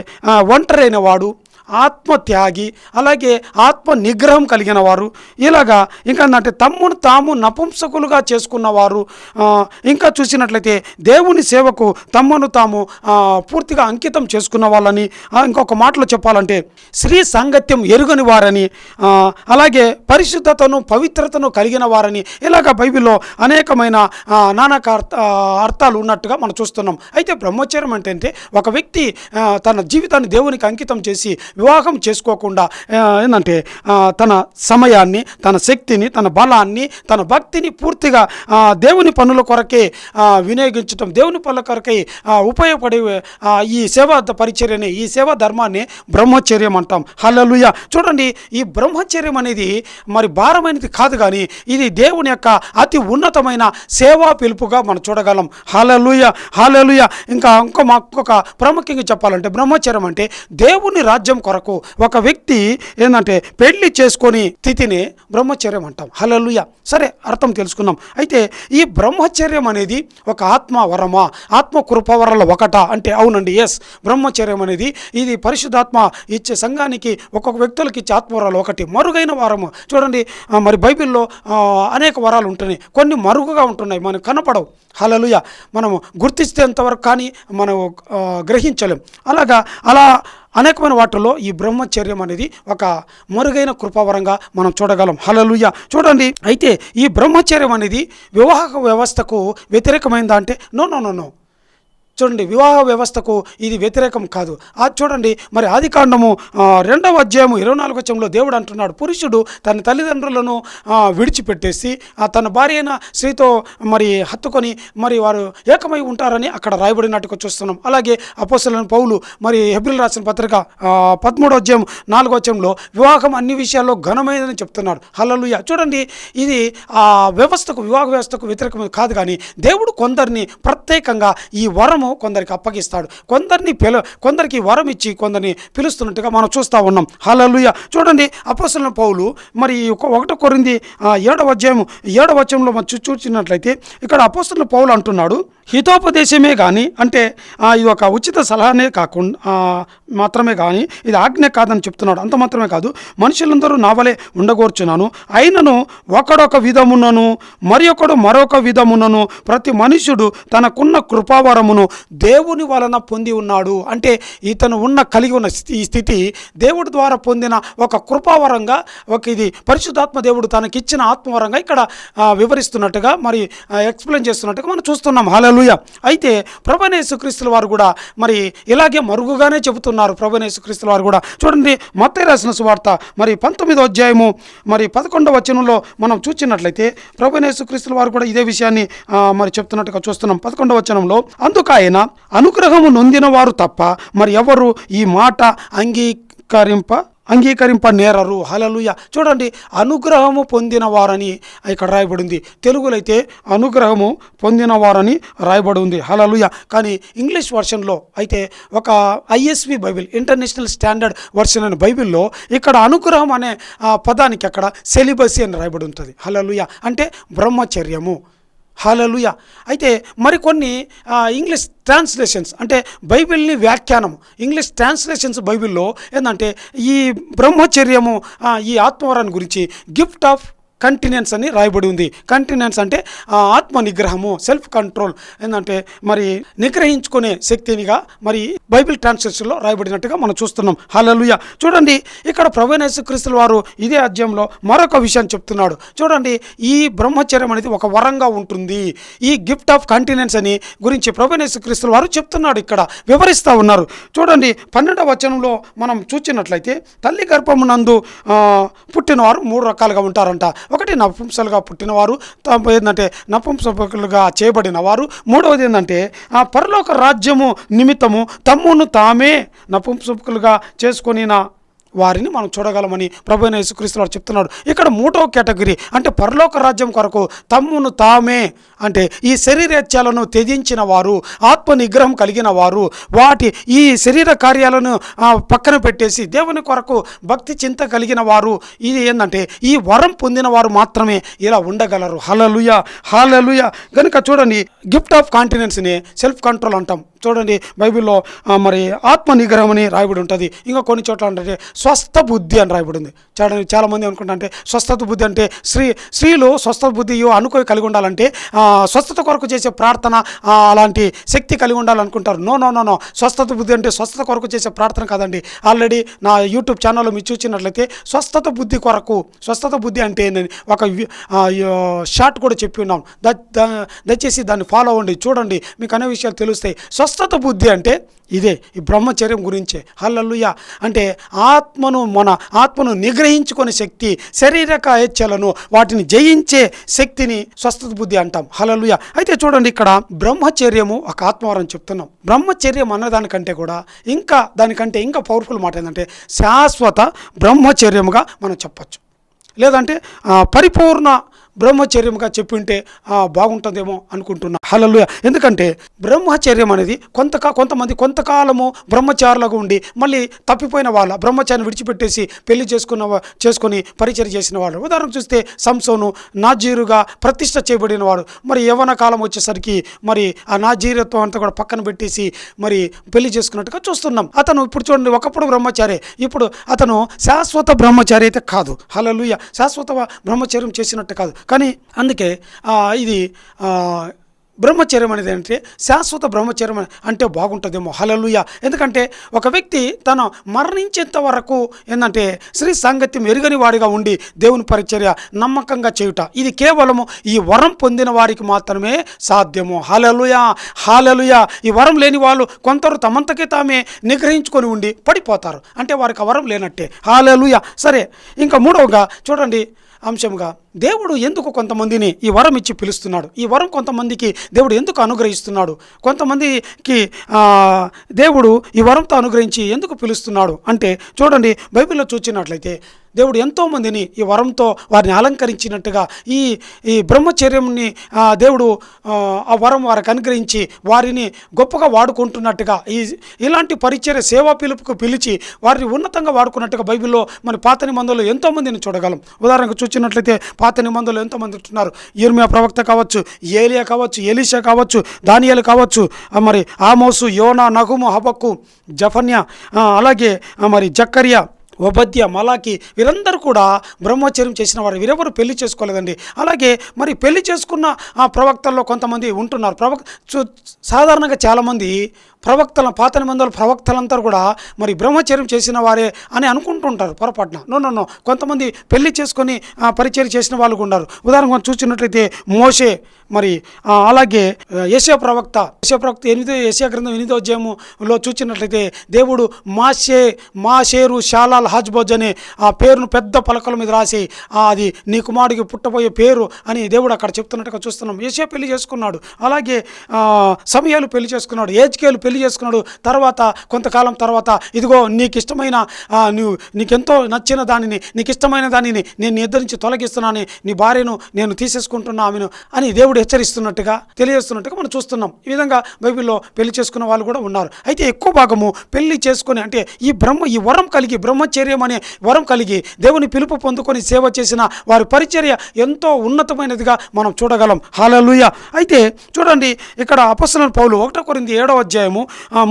ఒంటరైన వాడు, ఆత్మత్యాగి, అలాగే ఆత్మ నిగ్రహం కలిగిన వారు, ఇలాగా ఇంకా అంటే తమ్మును తాము నపుంసకులుగా చేసుకున్నవారు, ఇంకా చూసినట్లయితే దేవుని సేవకు తమ్మును తాము పూర్తిగా అంకితం చేసుకున్న వాళ్ళని, ఇంకొక మాటలో చెప్పాలంటే స్త్రీ సాంగత్యం ఎరుగని వారని, అలాగే పరిశుద్ధతను పవిత్రతను కలిగిన వారని, ఇలాగ బైబిల్లో అనేకమైన నానాక అర్థాలు ఉన్నట్టుగా మనం చూస్తున్నాం. అయితే బ్రహ్మచర్యం అంటే ఒక వ్యక్తి తన జీవితాన్ని దేవునికి అంకితం చేసి వివాహం చేసుకోకుండా ఏంటంటే తన సమయాన్ని, తన శక్తిని, తన బలాన్ని, తన భక్తిని పూర్తిగా దేవుని పనుల కొరకే వినియోగించటం, దేవుని పనుల కొరకే ఉపయోగపడే ఈ సేవా పరిచర్యని, ఈ సేవా ధర్మాన్ని బ్రహ్మచర్యం అంటాం. హల్లెలూయా. చూడండి, ఈ బ్రహ్మచర్యం అనేది మరి భారమైనది కాదు, కానీ ఇది దేవుని యొక్క అతి ఉన్నతమైన సేవా పిలుపుగా మనం చూడగలం. హల్లెలూయా. హల్లెలూయా. ఇంకొక ప్రాముఖ్యంగా చెప్పాలంటే బ్రహ్మచర్యం అంటే దేవుని రాజ్యం కొరకు ఒక వ్యక్తి ఏంటంటే పెళ్లి చేసుకొని స్థితిని బ్రహ్మచర్యం అంటాం. హల్లెలూయా. సరే, అర్థం తెలుసుకున్నాం. అయితే ఈ బ్రహ్మచర్యం అనేది ఒక ఆత్మ వరమా, ఆత్మ కృపవరాల ఒకటా అంటే అవునండి, ఎస్. బ్రహ్మచర్యం అనేది ఇది పరిశుద్ధాత్మ ఇచ్చే సంఘానికి ఒక్కొక్క వ్యక్తులకి ఇచ్చే ఆత్మవరాలు ఒకటి, మరుగైన వరము. చూడండి, మరి బైబిల్లో అనేక వరాలు ఉంటున్నాయి, కొన్ని మరుగుగా ఉంటున్నాయి, మనకు కనపడవు. హల్లెలూయా. మనము గుర్తించేంతవరకు కానీ మనం గ్రహించలేం. అలా అనేకమైన వాటిల్లో ఈ బ్రహ్మచర్యం అనేది ఒక మరుగైన కృపావరంగా మనం చూడగలం. హల్లెలూయా. చూడండి, అయితే ఈ బ్రహ్మచర్యం అనేది వివాహ వ్యవస్థకు వ్యతిరేకమైందా అంటే నో. చూడండి, వివాహ వ్యవస్థకు ఇది వ్యతిరేకం కాదు. చూడండి, మరి ఆదికాండము 2వ అధ్యాయము 24వ వచనంలో దేవుడు అంటున్నాడు, పురుషుడు తన తల్లిదండ్రులను విడిచిపెట్టేసి తన భార్య అయిన స్త్రీతో మరి హత్తుకొని మరి వారు ఏకమై ఉంటారని అక్కడ రాయబడినట్టుగా చూస్తున్నాం. అలాగే అపోస్తలుడైన పౌలు మరి హెబ్రీయులకు రాసిన పత్రిక 13వ అధ్యాయం 4వ వచనంలో వివాహం అన్ని విషయాల్లో ఘనమైనదని చెప్తున్నాడు. హల్లెలూయా. చూడండి, ఇది వివాహ వ్యవస్థకు వ్యతిరేకం కాదు, కానీ దేవుడు కొందరిని ప్రత్యేకంగా ఈ వరము కొందరికి అప్పగిస్తాడు, కొందరికి వరం ఇచ్చి కొందరిని పిలుస్తున్నట్టుగా మనం చూస్తూ ఉన్నాం. హల్లెలూయా. చూడండి, అపోస్తలుడైన పౌలు మరి 1 కొరింథీ 7వ అధ్యాయం 7వ వచనంలో మనం చూసినట్లయితే ఇక్కడ అపోస్తలుడైన పౌలు అంటున్నాడు, హితోపదేశమే కానీ అంటే ఇది ఒక ఉచిత సలహానే కాకుండా మాత్రమే కానీ ఇది ఆజ్ఞ కాదని చెప్తున్నాడు. అంత మాత్రమే కాదు, మనుషులందరూ నా వలె ఉండగోర్చున్నాను, అయినను ఒకడొక విధమునను మరి ఒకడు మరొక విధమునను ప్రతి మనుష్యుడు తనకున్న కృపావరమును దేవుని వలన పొంది ఉన్నాడు. అంటే ఇతను కలిగి ఉన్న ఈ స్థితి దేవుడి ద్వారా పొందిన ఒక కృపావరంగా, ఇది పరిశుద్ధాత్మ దేవుడు తనకిచ్చిన ఆత్మవరంగా ఇక్కడ వివరిస్తున్నట్టుగా మరి ఎక్స్ప్లెయిన్ చేస్తున్నట్టుగా మనం చూస్తున్నాం. హల్లెలూయా. అయితే ప్రభువైన యేసుక్రీస్తుల వారు కూడా మరి ఇలాగే మరుగుగానే చెబుతున్నారు. ప్రభువైన యేసుక్రీస్తుల వారు కూడా చూడండి, మత్తయి రాసిన సువార్త మరి 19వ అధ్యాయము మరి 11వ వచనంలో మనం చూసినట్లయితే ప్రభువైన యేసుక్రీస్తుల వారు కూడా ఇదే విషయాన్ని మరి చెప్తున్నట్టుగా చూస్తున్నాం. 11వ వచనంలో, అందుకు ఆయన అనుగ్రహము నొందిన వారు తప్ప మరి ఎవరు ఈ మాట అంగీకరింప నేరరు. హల్లెలూయా. చూడండి, అనుగ్రహము పొందిన వారని ఇక్కడ రాయబడింది. తెలుగులో అయితే అనుగ్రహము పొందిన వారని రాయబడి ఉంది. హల్లెలూయా. కానీ ఇంగ్లీష్ వర్షన్లో అయితే ఒక ISV Bible, international standard version అనే బైబిల్లో ఇక్కడ అనుగ్రహం అనే పదానికి అక్కడ సెలిబసీ అని రాయబడి ఉంటుంది. హల్లెలూయా. అంటే బ్రహ్మచర్యము. హల్లెలూయా. అయితే మరికొన్ని ఇంగ్లీష్ ట్రాన్స్లేషన్స్ అంటే బైబిల్ని వ్యాఖ్యానం ఇంగ్లీష్ ట్రాన్స్లేషన్స్ బైబిల్లో ఏంటంటే ఈ బ్రహ్మచర్యము ఈ ఆత్మవరాన్ని గురించి గిఫ్ట్ ఆఫ్ కంటినెన్స్ అని రాయబడి ఉంది. కంటినెన్స్ అంటే ఆత్మ నిగ్రహము, సెల్ఫ్ కంట్రోల్, ఏంటంటే మరి నిగ్రహించుకునే శక్తినిగా మరి బైబిల్ ట్రాన్స్లేషన్లో రాయబడినట్టుగా మనం చూస్తున్నాం. హల్లెలూయా. చూడండి, ఇక్కడ ప్రభువైన యేసుక్రీస్తుల వారు ఇదే అధ్యాయంలో మరొక విషయాన్ని చెప్తున్నాడు. చూడండి, ఈ బ్రహ్మచర్యం అనేది ఒక వరంగా ఉంటుంది. ఈ గిఫ్ట్ ఆఫ్ కంటినెన్స్ అని గురించి ప్రభువైన యేసుక్రీస్తుల వారు చెప్తున్నాడు, ఇక్కడ వివరిస్తూ ఉన్నారు. చూడండి, 12వ వచనంలో మనం చూసినట్లయితే తల్లి గర్భమునందు పుట్టినవారు 3 రకాలుగా ఉంటారంట. ఒకటి నపుంసలుగా పుట్టినవారు, ఏంటంటే నపుంసకులుగా చేయబడిన వారు. మూడవది ఏంటంటే పరలోక రాజ్యము నిమిత్తము తమ్మును తామే నపుంసకులుగా చేసుకొనిన వారిని మనం చూడగలమని ప్రభువైన యేసుక్రీస్తు వారు చెప్తున్నాడు. ఇక్కడ 3వ కేటగిరీ అంటే పరలోక రాజ్యం కొరకు తమ్మును తామే అంటే ఈ శరీరేచ్ఛలను త్యజించిన వారు, ఆత్మ నిగ్రహం కలిగిన వారు, ఈ శరీర కార్యాలను పక్కన పెట్టేసి దేవుని కొరకు భక్తి చింత కలిగిన వారు, ఇది ఏంటంటే ఈ వరం పొందిన వారు మాత్రమే ఇలా ఉండగలరు. హల్లెలూయా. హల్లెలూయా. కనుక చూడండి, గిఫ్ట్ ఆఫ్ కాంటినెన్స్ని సెల్ఫ్ కంట్రోల్ అంటాం. చూడండి, బైబిల్లో మరి ఆత్మ నిగ్రహం అని రాయబడి ఉంటుంది. ఇంకా కొన్ని చోట్ల అంటే స్వస్థ బుద్ధి అని రాయబడి ఉంది. చూడండి, చాలామంది అనుకుంటే స్వస్థత బుద్ధి అంటే స్త్రీలు స్వస్థత బుద్ధి కలిగి ఉండాలంటే స్వస్థత కొరకు చేసే ప్రార్థన అలాంటి శక్తి కలిగి ఉండాలనుకుంటారు. నో. స్వస్థత బుద్ధి అంటే స్వస్థత కొరకు చేసే ప్రార్థన కాదండి. ఆల్రెడీ నా యూట్యూబ్ ఛానల్లో మీరు చూసినట్లయితే స్వస్థత బుద్ధి అంటే ఏంటని ఒక షార్ట్ కూడా చెప్పి ఉన్నాం. దయచేసి దాన్ని ఫాలో అవ్వండి, చూడండి, మీకు అనే విషయాలు తెలుస్తాయి. స్వస్థత బుద్ధి అంటే ఇదే, ఈ బ్రహ్మచర్యం గురించే. హల్లెలూయా. అంటే మన ఆత్మను నిగ్రహించుకునే శక్తి, శారీరక ఇచ్ఛలను వాటిని జయించే శక్తిని స్వస్థత బుద్ధి అంటాం. హల్లెలూయా. అయితే చూడండి, ఇక్కడ బ్రహ్మచర్యము ఒక ఆత్మవరం చెప్తున్నాం. బ్రహ్మచర్యం అన్నదానికంటే కూడా దానికంటే ఇంకా పవర్ఫుల్ మాట ఏంటంటే శాశ్వత బ్రహ్మచర్యముగా మనం చెప్పచ్చు. లేదంటే పరిపూర్ణ బ్రహ్మచర్యంగా చెప్పింటే బాగుంటుందేమో అనుకుంటున్నా. హల్లెలూయా. ఎందుకంటే బ్రహ్మచర్యం అనేది కొంతమంది కొంతకాలము బ్రహ్మచారులుగా ఉండి మళ్ళీ తప్పిపోయిన వాళ్ళ బ్రహ్మచారిని విడిచిపెట్టేసి పెళ్లి చేసుకొని పరిచర్య చేసిన వాళ్ళు. ఉదాహరణ చూస్తే సంసోను నాజీరుగా ప్రతిష్ఠ చేయబడిన వాడు. మరి యవ్వన కాలం వచ్చేసరికి మరి ఆ నాజీరత్వం అంతా కూడా పక్కన పెట్టేసి మరి పెళ్లి చేసుకున్నట్టుగా చూస్తున్నాం. అతను ఇప్పుడు చూడండి, ఒకప్పుడు బ్రహ్మచారి, ఇప్పుడు అతను శాశ్వత బ్రహ్మచారి అయితే కాదు. హల్లెలూయా. శాశ్వత బ్రహ్మచర్యం చేసినట్టు కాదు. కానీ అందుకే ఇది బ్రహ్మచర్యం అనేది అంటే శాశ్వత బ్రహ్మచర్యం అంటే బాగుంటుందేమో. హల్లెలూయా. ఎందుకంటే ఒక వ్యక్తి తను మరణించేంత వరకు ఏంటంటే స్త్రీ సాంగత్యం ఎరుగని వాడిగా ఉండి దేవుని పరిచర్య నమ్మకంగా చేయుట, ఇది కేవలము ఈ వరం పొందిన వారికి మాత్రమే సాధ్యము. హల్లెలూయా. హల్లెలూయా. ఈ వరం లేని వాళ్ళు కొందరు తమంతకే తామే నిగ్రహించుకొని ఉండి పడిపోతారు, అంటే వారికి ఆ వరం లేనట్టే. హల్లెలూయా. సరే, ఇంకా మూడవగా చూడండి అంశంగా, దేవుడు ఎందుకు కొంతమందిని ఈ వరం ఇచ్చి పిలుస్తున్నాడు? ఈ వరం కొంతమందికి దేవుడు ఎందుకు అనుగ్రహిస్తున్నాడు? కొంతమందికి దేవుడు ఈ వరంతో అనుగ్రహించి ఎందుకు పిలుస్తున్నాడు అంటే చూడండి, బైబిల్లో చూసినట్లయితే దేవుడు ఎంతోమందిని ఈ వరంతో వారిని అలంకరించినట్టుగా ఈ బ్రహ్మచర్యంని దేవుడు ఆ వరం వారికి అనుగ్రహించి వారిని గొప్పగా వాడుకుంటున్నట్టుగా ఇలాంటి పరిచర్య సేవా పిలుపుకు పిలిచి వారిని ఉన్నతంగా వాడుకున్నట్టుగా బైబిల్లో మన పాత నిబంధనలో ఎంతోమందిని చూడగలం. ఉదాహరణకు చూసినట్లయితే పాత నిబంధనలు ఎంతోమంది ఉంటున్నారు. యిర్మీయా ప్రవక్త కావచ్చు, ఏలియా కావచ్చు, ఎలీషా కావచ్చు, దానియేలు కావచ్చు, మరి ఆమోసు, యోనా, నహుము, హబక్కు, జఫన్యా, అలాగే మరి జకర్యా, ఓబద్య, మలాకి, వీరందరూ కూడా బ్రహ్మచర్యం చేసిన వారు. వీరెవరు పెళ్లి చేసుకోలేదండి. అలాగే మరి పెళ్లి చేసుకున్న ప్రవక్తల్లో కొంతమంది ఉంటున్నారు. సాధారణంగా చాలామంది పాత నిబంధనల ప్రవక్తలంతా కూడా మరి బ్రహ్మచర్యం చేసిన వారే అని అనుకుంటుంటారు పొరపాటున. నో, కొంతమంది పెళ్లి చేసుకొని పరిచర్య చేసిన వాళ్ళు ఉన్నారు. ఉదాహరణకు చూసినట్లయితే మోషే, మరి అలాగే యెషయా ప్రవక్త 8వ గ్రంథం 8వ అధ్యాయంలో చూసినట్లయితే దేవుడు మాషేరు షాలాల్ హజ్బోజ్ అనే ఆ పేరును పెద్ద పలకల మీద రాసి అది నీ కుమారుడికి పుట్టబోయే పేరు అని దేవుడు అక్కడ చెప్తున్నట్టుగా చూస్తున్నాం. యెషయా పెళ్లి చేసుకున్నాడు. అలాగే సమూయేలు పెళ్లి చేసుకున్నాడు. ఏజ్కేలు పెళ్లి చేసుకున్నాడు. తర్వాత కొంతకాలం తర్వాత ఇదిగో నీకు ఇష్టమైన నీకెంతో నచ్చిన దానిని, నీకు ఇష్టమైన దానిని నేను నీ ఇద్దరి నుంచి తొలగిస్తున్నాను, నీ భార్యను నేను తీసేసుకుంటున్నా ఆమెను అని దేవుడు హెచ్చరిస్తున్నట్టుగా తెలియజేస్తున్నట్టుగా మనం చూస్తున్నాం. ఈ విధంగా బైబిల్లో పెళ్లి చేసుకున్న వాళ్ళు కూడా ఉన్నారు. అయితే ఎక్కువ భాగము పెళ్లి చేసుకొని అంటే ఈ వరం కలిగి బ్రహ్మచర్యం అనే వరం కలిగి దేవుని పిలుపు పొందుకొని సేవ చేసిన వారి పరిచర్య ఎంతో ఉన్నతమైనదిగా మనం చూడగలం. హల్లెలూయా. అయితే చూడండి, ఇక్కడ అపొస్తలుడైన పౌలు 1 కొరింథీ 7వ అధ్యాయము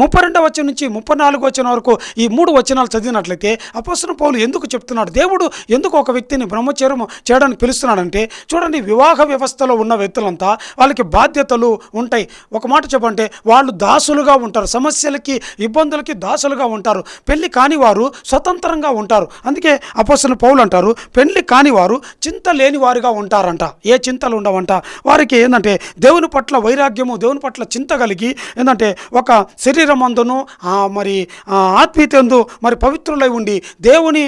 32వ వచనం నుంచి 34వ వచనం వరకు ఈ 3 వచనాలు చదివినట్లయితే అపొస్తలుడైన పౌలు ఎందుకు చెప్తున్నాడు, దేవుడు ఎందుకు ఒక వ్యక్తిని బ్రహ్మచర్యం చేయడానికి పిలుస్తున్నాడంటే చూడండి, వివాహ వ్యవస్థలో ఉన్న వ్యక్తులంతా వాళ్ళకి బాధ్యతలు ఉంటాయి. ఒక మాట చెప్పంటే వాళ్ళు దాసులుగా ఉంటారు, సమస్యలకి ఇబ్బందులకి దాసులుగా ఉంటారు. పెళ్లి కాని వారు స్వతంత్రంగా ఉంటారు. అందుకే అపొస్తలుడైన పౌలు అంటారు, పెళ్లి కాని వారు చింత లేని వారుగా ఉంటారంట. ఏ చింతలు ఉండవంట. వారికి ఏంటంటే దేవుని పట్ల వైరాగ్యము, దేవుని పట్ల చింత కలిగి ఏంటంటే ఒక శరీరమందును మరి ఆత్మీయతందు మరి పవిత్రులై ఉండి దేవుని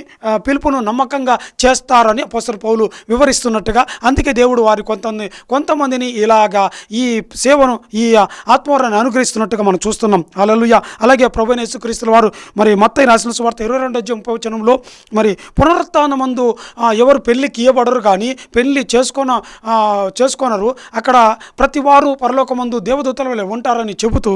పిలుపును నమ్మకంగా చేస్తారని అపొస్తలుడైన పౌలు వివరిస్తున్నట్టుగా, అందుకే దేవుడు వారి కొంతమందిని ఇలాగా ఈ సేవను ఈ ఆత్మవరాన్ని అనుగ్రహిస్తున్నట్టుగా మనం చూస్తున్నాం. హల్లెలూయా. అలాగే ప్రభువైన యేసుక్రీస్తు వారు మరి మత్తయి రాసిన సువార్త 22వ వచనంలో మరి పునరుత్థానమందు ఎవరు పెళ్లికి ఇయ్యబడరు కానీ పెళ్లి చేసుకోనరు, అక్కడ ప్రతి వారు పరలోకమందు దేవదూతల వలె ఉంటారని చెబుతూ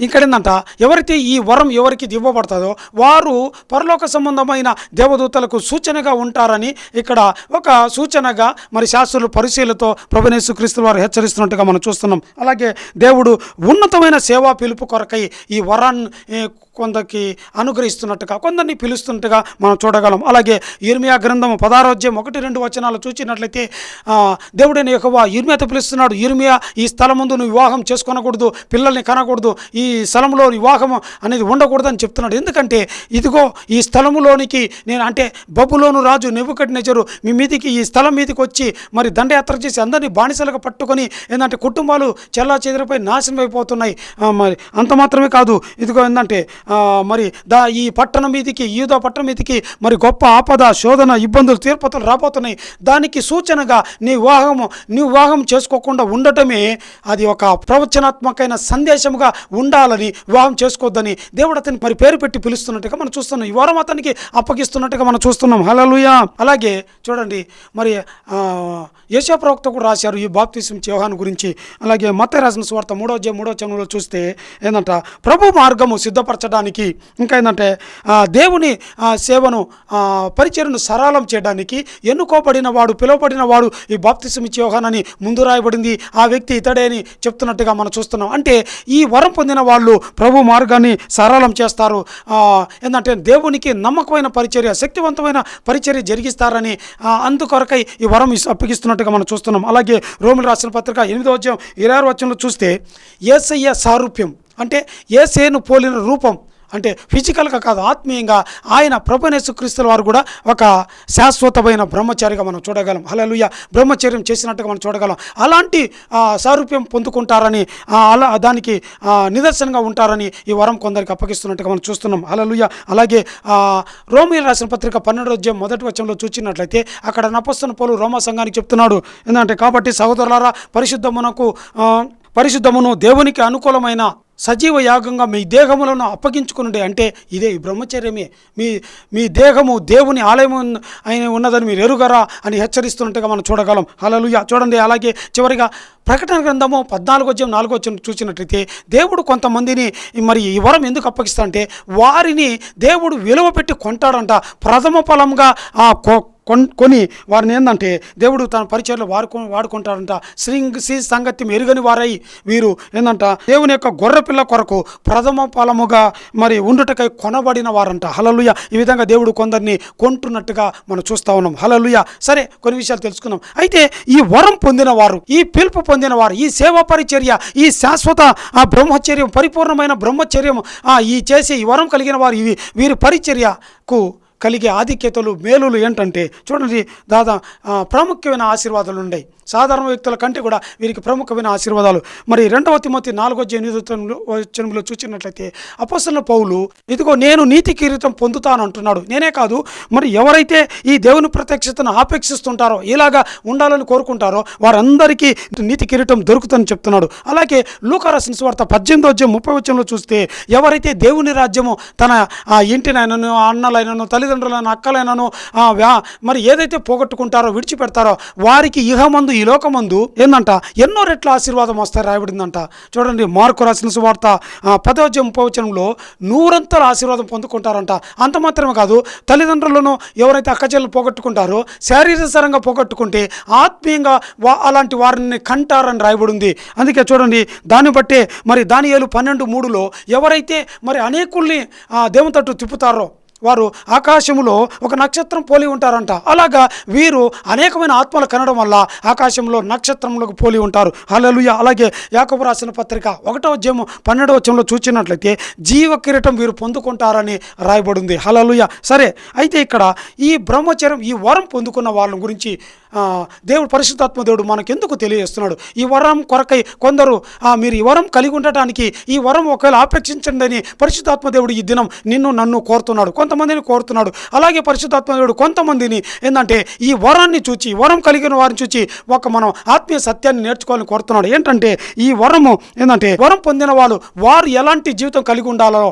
ఇంకడేందంట, ఎవరైతే ఈ వరం ఎవరికి ఇవ్వబడుతుందో వారు పరలోక సంబంధమైన దేవదూతలకు సూచనగా ఉంటారని ఇక్కడ ఒక సూచనగా మరి శాస్త్రులు పరిశీలతో ప్రభువైన యేసుక్రీస్తు వారు హెచ్చరిస్తున్నట్టుగా మనం చూస్తున్నాం. అలాగే దేవుడు ఉన్నతమైన సేవా పిలుపు కొరకై ఈ వరాన్ని కొందరికి అనుగ్రహిస్తున్నట్టుగా, కొందరిని పిలుస్తున్నట్టుగా మనం చూడగలం. అలాగే యిర్మీయా గ్రంథము 16వ అధ్యాయం 1-2 వచనాలు చూసినట్లయితే దేవుడైన యెహోవా యిర్మీయాతో పిలుస్తున్నాడు, యిర్మీయా ఈ స్థలం ముందు నువ్వు వివాహం చేసుకోనకూడదు, పిల్లల్ని కనకూడదు, ఈ స్థలంలో వివాహం అనేది ఉండకూడదు అని చెప్తున్నాడు. ఎందుకంటే ఇదిగో ఈ స్థలములోనికి నేను అంటే బబులోను రాజు నెబుకద్నెజరు మీ మీదికి ఈ స్థలం మీదకి వచ్చి మరి దండయాత్ర చేసి అందరినీ బానిసలుగా పట్టుకొని ఏంటంటే కుటుంబాలు చెల్లాచెదరిపై నాశనం అయిపోతున్నాయి. మరి అంత మాత్రమే కాదు, ఇదిగో ఏంటంటే మరి ఈ పట్టణం మీదికి యూదా పట్టణం మీదకి మరి గొప్ప ఆపద, శోధన, ఇబ్బందులు, తీర్పతలు రాబోతున్నాయి. దానికి సూచనగా నీ వివాహం చేసుకోకుండా ఉండటమే అది ఒక ప్రవచనాత్మకమైన సందేశముగా ఉండాలని, వివాహం చేసుకోవద్దని దేవుడు అతని మరి పేరు పెట్టి పిలుస్తున్నట్టుగా మనం చూస్తున్నాం. ఈ వారం అతనికి అప్పగిస్తున్నట్టుగా మనం చూస్తున్నాం. హల్లెలూయా. అలాగే చూడండి, మరి యెషయా ప్రవక్త కూడా రాశారు ఈ బాప్తిసం యోహాను గురించి. అలాగే మత్తయి రాసిన సువార్త 3వ అధ్యాయం 3వ వచనంలో చూస్తే ఏంటంట, ప్రభు మార్గము సిద్ధపరచడానికి, ఇంకా ఏంటంటే దేవుని సేవను పరిచర్యను సరళం చేయడానికి ఎన్నుకోబడిన వాడు, పిలువబడిన వాడు ఈ బాప్తిసం ఇచ్చే యోహానని ముందు రాయబడింది. ఆ వ్యక్తి ఇతడే అని చెప్తున్నట్టుగా మనం చూస్తున్నాం. అంటే ఈ వరం పొందిన వాళ్ళు ప్రభు మార్గాన్ని సరళం చేస్తారు. ఏంటంటే దేవునికి నమ్మకమైన పరిచర్య, శక్తివంతమైన పరిచర్య జరిగిస్తారని అందుకొరకై ఈ వరం అప్పగిస్తున్నట్టుగా మనం చూస్తున్నాం. అలాగే రోమిలు రాసిన పత్రిక 8వ అధ్యాయం 26వ వచనంలో చూస్తే యేసయ్య సారూప్యం అంటే యేసేను పోలిన రూపం, అంటే ఫిజికల్గా కాదు, ఆత్మీయంగా ఆయన ప్రభువైన యేసుక్రీస్తు వారు కూడా ఒక శాశ్వతమైన బ్రహ్మచారిగా మనం చూడగలం. హల్లెలూయా. బ్రహ్మచర్యం చేసినట్టుగా మనం చూడగలం. అలాంటి సారూప్యం పొందుకుంటారని, దానికి నిదర్శనంగా ఉంటారని ఈ వరం కొందరికి అప్పగిస్తున్నట్టుగా మనం చూస్తున్నాం. హల్లెలూయా. అలాగే రోమీయులకు రాసిన పత్రిక 12వ అధ్యాయం 1వ వచనంలో చూసినట్లయితే అక్కడ అపొస్తలుడైన పౌలు రోమా సంఘానికి చెప్తున్నాడు ఏంటంటే, కాబట్టి సహోదరులారా, పరిశుద్ధమును దేవునికి అనుకూలమైన సజీవ యాగంగా మీ దేహములను అప్పగించుకునుండే. అంటే ఇదే ఈ బ్రహ్మచర్యమే. మీ దేహము దేవుని ఆలయం అయిన ఉన్నదని మీరు ఎరుగరా అని హెచ్చరిస్తున్నట్టుగా మనం చూడగలం. హల్లెలూయా. చూడండి, అలాగే చివరిగా ప్రకటన గ్రంథము 14వ అధ్యాయం 4వ వచనం చూసినట్లయితే దేవుడు కొంతమందిని మరి ఈ వరం ఎందుకు అప్పగిస్తా అంటే వారిని దేవుడు విలువ పెట్టి కొంటాడంట. ప్రథమ ఫలంగా కొని వారిని ఏంటంటే దేవుడు తన పరిచయలో వాడుకుంటాడంట. శ్రీ సంగతి ఎరుగని వారై వీరు ఏంటంట దేవుని యొక్క గొర్రెపిల్ల కొరకు ప్రథమ ఫలముగా మరి ఉండుటకై కొనబడిన వారంట. హల్లెలూయా. ఈ విధంగా దేవుడు కొందరిని కొంటున్నట్టుగా మనం చూస్తూ ఉన్నాం. హల్లెలూయా. సరే, కొన్ని విషయాలు తెలుసుకుందాం. అయితే ఈ వరం పొందిన వారు, ఈ పిలుపు పొందిన వారు, ఈ సేవా పరిచర్య, ఈ శాశ్వత బ్రహ్మచర్యం, పరిపూర్ణమైన బ్రహ్మచర్యం ఈ చేసే ఈ వరం కలిగిన వారు, వీరి పరిచర్యకు కలిగే ఆధిక్యతలు, మేలులు ఏంటంటే చూడండి, ప్రాముఖ్యమైన ఆశీర్వాదాలు ఉన్నాయి. సాధారణ వ్యక్తుల కంటే కూడా వీరికి ప్రముఖమైన ఆశీర్వాదాలు. మరి 2వ తిమోతి 4వ అధ్యాయం 8వ వచనంలో చూసినట్లయితే అపొస్తలుడైన పౌలు ఇదిగో నేను నీతి కిరీటం పొందుతాను అంటున్నాడు. నేనే కాదు, మరి ఎవరైతే ఈ దేవుని ప్రత్యక్షతను ఆపేక్షిస్తుంటారో, ఇలాగా ఉండాలని కోరుకుంటారో వారందరికీ నీతి కిరీటం దొరుకుతుందని చెప్తున్నాడు. అలాగే లూకా రాసిన సువార్త 18వ అధ్యాయం 30వ వచనంలో చూస్తే ఎవరైతే దేవుని రాజ్యము తన ఇంటినైనను, అన్నలైనను, తల్లిదండ్రులైన, అక్కలైనను మరి ఏదైతే పోగొట్టుకుంటారో, విడిచిపెడతారో వారికి ఇహమందు, ఈ లోకమందు ఏందంట ఎన్నో రెట్ల ఆశీర్వాదం వస్తాయి రాయబడిందంట. చూడండి, మార్కు రాసిన సువార్త 10వ అధ్యాయం 30వ వచనంలో 100 ఆశీర్వాదం పొందుకుంటారంట. అంత మాత్రమే కాదు, తల్లిదండ్రులను ఎవరైతే అక్కచెల్లెలు పోగొట్టుకుంటారో, శారీరకంగా పోగొట్టుకుంటే ఆత్మీయంగా అలాంటి వారిని కంటారని రాయబడింది. అందుకే చూడండి, దాన్ని బట్టే మరి దానియేలు 12:3లో ఎవరైతే మరి అనేకుల్ని దేవుని తట్టు తిప్పుతారో వారు ఆకాశంలో ఒక నక్షత్రం పోలి ఉంటారంట. అలాగా వీరు అనేకమైన ఆత్మలు కనడం వల్ల ఆకాశంలో నక్షత్రంలోకి పోలి ఉంటారు. హల్లెలూయా. అలాగే యాకోబు రాసిన పత్రిక 1వ అధ్యాయం 12వ వచనంలో చూసినట్లయితే జీవ కిరీటం వీరు పొందుకుంటారని రాయబడింది. హల్లెలూయా. సరే, అయితే ఇక్కడ ఈ బ్రహ్మచర్యం, ఈ వరం పొందుకున్న వాళ్ళ గురించి దేవుడు, పరిశుద్ధాత్మ దేవుడు మనకెందుకు తెలియజేస్తున్నాడు? ఈ వరం కొరకై కొందరు మీరు ఈ వరం కలిగి ఉండటానికి ఈ వరం ఒకవేళ ఆపేక్షించండి అని పరిశుద్ధాత్మ దేవుడు ఈ దినం నన్ను కోరుతున్నాడు, కొంతమందిని కోరుతున్నాడు. అలాగే పరిశుద్ధాత్మ దేవుడు కొంతమందిని ఏంటంటే ఈ వరాన్ని చూచి, వరం కలిగిన వారిని చూచి మనం ఆత్మీయ సత్యాన్ని నేర్చుకోవాలని కోరుతున్నాడు. ఏంటంటే ఈ వరము ఏంటంటే వరం పొందిన వారు ఎలాంటి జీవితం కలిగి ఉండాలో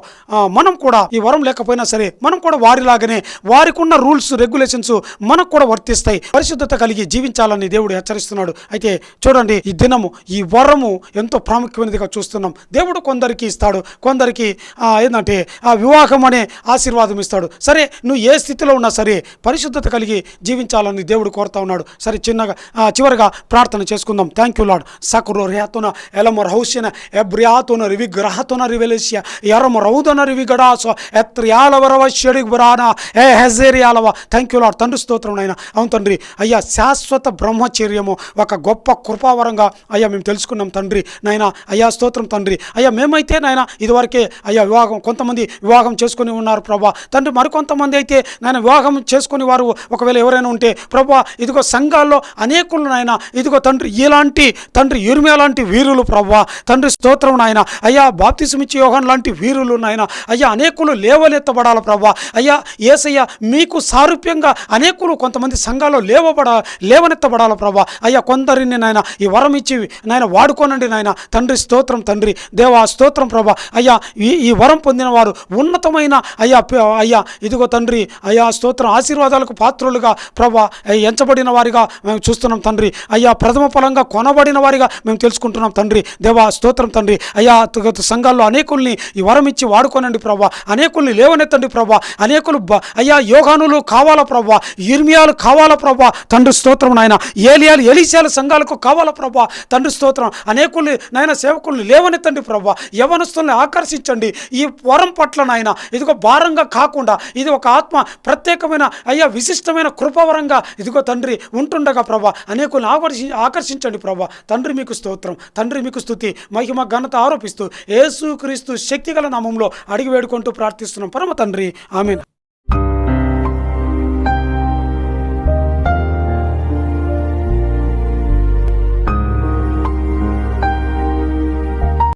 మనం కూడా, ఈ వరం లేకపోయినా సరే మనం కూడా వారిలాగానే, వారికి ఉన్న రూల్స్, రెగ్యులేషన్స్ మనకు కూడా వర్తిస్తాయి. పరిశుద్ధత కలిగి జీవించాలని దేవుడు హెచ్చరిస్తున్నాడు. అయితే చూడండి, ఈ దినము ఈ వరము ఎంతో ప్రాముఖ్యమైనదిగా చూస్తున్నాం. దేవుడు కొందరికి ఇస్తాడు, కొందరికి ఏంటంటే వివాహం అనే ఆశీర్వాదం ఇస్తాడు. సరే, నువ్వు ఏ స్థితిలో ఉన్నా సరే పరిశుద్ధత కలిగి జీవించాలని దేవుడు కోరుతా ఉన్నాడు. సరే, చివరిగా ప్రార్థన చేసుకుందాం. Thank you lord. సకురో రేతున ఎలమొర హౌస్యన ఎబ్రియాతున రివి గ్రహతున రివెలిసియ ఎరమ రౌదన రివి గడాసో ఎత్రియాలవరవ షెడిగ్ బరానా ఏ హెజేరియాలవ. Thank you lord. తండ్రి స్తోత్రం నాయన. అవును తండ్రి, అయ్యా శాశ్వత బ్రహ్మచర్యము ఒక గొప్ప కృపావరంగా అయ్యా మేము తెలుసుకున్నాం తండ్రి. నాయన అయ్యా స్తోత్రం తండ్రి. అయ్యా మేమైతే నాయన ఇదివరకే అయ్యా కొంతమంది వివాహం చేసుకుని ఉన్నారు ప్రభా తండ్రి. మరికొంతమంది అయితే నాయన వివాహం చేసుకుని వారు ఒకవేళ ఎవరైనా ఉంటే ప్రభా ఇదిగో సంఘాల్లో అనేకులు నాయన ఇదిగో తండ్రి ఇలాంటి తండ్రి యిర్మీయా లాంటి వీరులు ప్రభా తండ్రి స్తోత్రం నాయన. అయ్యా బాప్తిసమిచ్చే యోహాను లాంటి వీరులు నాయన అయ్యా అనేకులు లేవనెత్తబడాలి ప్రభా. అయ్యా యేసయ్య మీకు సారూప్యంగా అనేకులు కొంతమంది సంఘాల్లో లేవనెత్తబడాలి ప్రభా. అయ్యా కొందరిని నాయన ఈ వరం ఇచ్చి నాయన వాడుకోనండి నాయన తండ్రి స్తోత్రం తండ్రి. దేవా స్తోత్రం ప్రభా. అయ్యా ఈ వరం పొందిన వారు ఉన్నతమైన అయ్యా ఇదిగో తండ్రి అయ్యా స్తోత్రం ఆశీర్వాదాలకు పాత్రులుగా ప్రభా ఎంచబడిన వారిగా మేము చూస్తున్నాం తండ్రి. అయ్యా ప్రథమ ఫలంగా కొనబడిన వారిగా మేము తెలుసుకుంటున్నాం తండ్రి. దేవా స్తోత్రం తండ్రి. అయ్యా సంఘాల్లో అనేకుల్ని ఈ వరం ఇచ్చి వాడుకోనండి ప్రభా. అనేకుల్ని లేవనెత్తండి ప్రభా. అనేకులు అయ్యా యోగానులు కావాలా ప్రభా, యిర్మీయాలు కావాలా ప్రభా తండ్రి స్తోత్రం నాయన. ఏలియాలు ఎలీషాల సంఘాలకు కావాలా ప్రభా తండ్రి స్తోత్రం. అనేకుల్ని నాయన సేవకుల్ని లేవనెత్తండి ప్రభా. యవనస్తుల్ని ఆకర్షించండి ఈ వరం పట్ల నాయన. ఇదిగో భారంగా కాకుండా ఇది ఒక ఆత్మ ప్రత్యేకమైన అయ్యా విశిష్టమైన కృపవరంగా ఇదిగో తండ్రి ఉంటుండగా ప్రభా అనేకుల్ని ఆకర్షించండి ప్రభా. తండ్రి మీకు స్తోత్రం తండ్రి మీకు స్తుతి మహిమ ఘనత ఆరోపిస్తూ యేసుక్రీస్తు శక్తిగల నామంలో అడిగి వేడుకుంటూ ప్రార్థిస్తున్నాం పరమ తండ్రి. ఆమేన్.